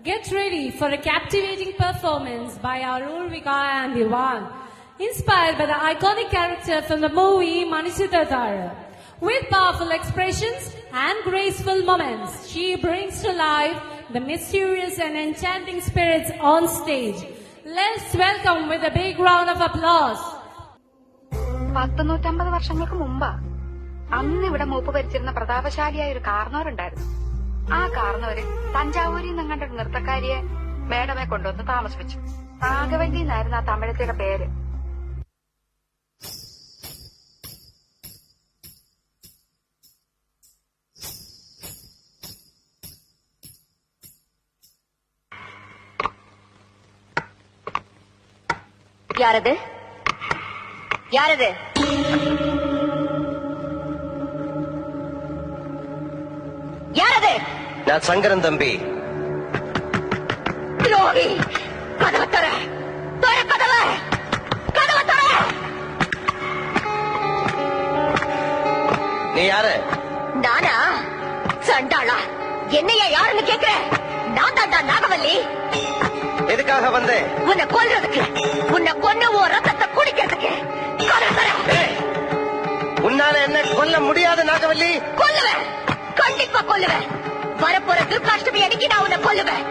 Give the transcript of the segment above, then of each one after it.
Get ready for a captivating performance by our Urvika and Ivan, inspired by the iconic character from the movie Manishidathara. With powerful expressions and graceful moments, she brings to life the mysterious and enchanting spirits on stage. Let's welcome with a big round of applause. 150 വർഷങ്ങൾക്ക് മുമ്പാ അന്ന് ഇവിടെ മൂപ്പ് ഭരിച്ചിരുന്ന പ്രതാപശാലിയായ ഒരു കാർന്നവരുണ്ടായിരുന്നു. ആ കാർന്നവര് തഞ്ചാവൂരിൽ നിന്നങ്ങണ്ട ഒരു നൃത്തക്കാരിയെ മേഡമെ കൊണ്ടുവന്ന് താമസിപ്പിച്ചു. നാഗവല്ലി എന്നായിരുന്നു ആ തമിഴത്തിയുടെ പേര്. யாரது யாரது யாரது? நான் சங்கரன் தம்பி. துரோகி, கதவை தர, தர கதவை, கதவை தர. நீ யாரு? நானா? சண்டாளா, என்னையா யாருன்னு கேக்குற? நான் தாண்டா நாகவல்லி. எதுக்காக வந்தேன்? உன்னை கொல்றதுக்கு, உன்னை கொன்னு உன் ரத்தத்தை குடிக்கிறதுக்கு. கதவை தர. உன்னால என்ன கொல்ல முடியாது நாகவல்லி? கொல்லுவேன், கண்டிப்பா கொல்லுவேன். வரப்போற துர்காஷ்டமி அன்னைக்கு நான் உன்னை கொல்லுவேன்.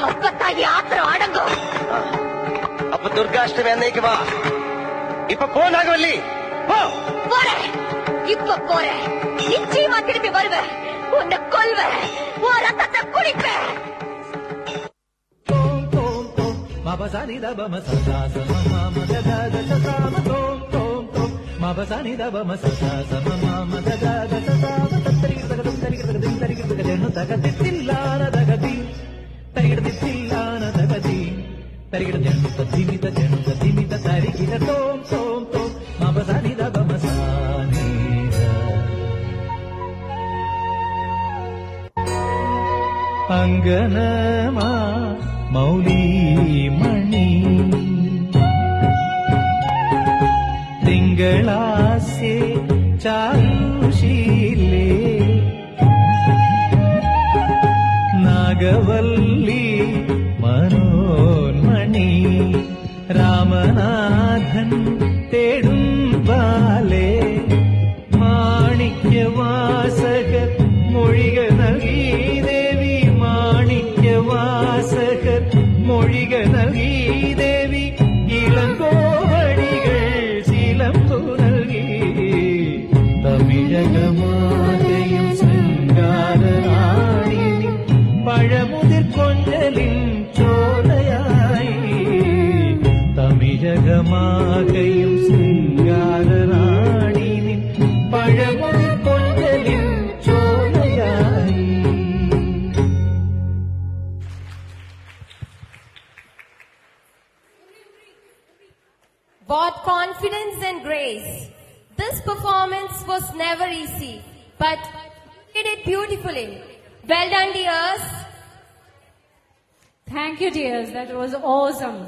அப்பத்தான் என் ஆத்திரம் அடங்கும். அப்ப துர்காஷ்டமி அன்னைக்கு வா. இப்ப போ நாகவல்லி, போ. போறேன், இப்ப போறேன். நிச்சயமா திரும்பி வருவேன். உன்னை கொல்வேன், உன் ரத்தத்தை குடிப்பேன். Mabasani da bama sa sa sa mama da da da sa sa ma tom tom tom. Mabasani da bama sa sa sa mama da da da sa sa ma tari nu tagadi tillana tagadi tarigidi tillana tagadi tarigidi jenu ta tarigida tom tom tom. Mabasani da bama sa ni da anganama മൗലി മണി തിങ്കളാസെ ചാരുശീലേ നാഗവല്ലി മനോന്മണി രാമനാഥൻ തേടും ബാലേ മാണിക്യവാസകർ മൊഴിക നൽകി ദേവി മാണിക്യവാസകർ മൊഴിക നൽകി ദേവി ഇളങ്കോവടികൾ ശീലമ്പു നൽകി തമിഴകമാതയും ശൃംഗാരറാണി പഴമുതിർ കൊഞ്ചലിൻ ചോലയായി തമിഴകമാകയും ശൃംഗാരറാണി പഴമുതിർ കൊഞ്ചലിൻ ചോലയായി. What confidence and grace. This performance was never easy, but you did it beautifully. Well done, dears. Thank you, dears. That was awesome.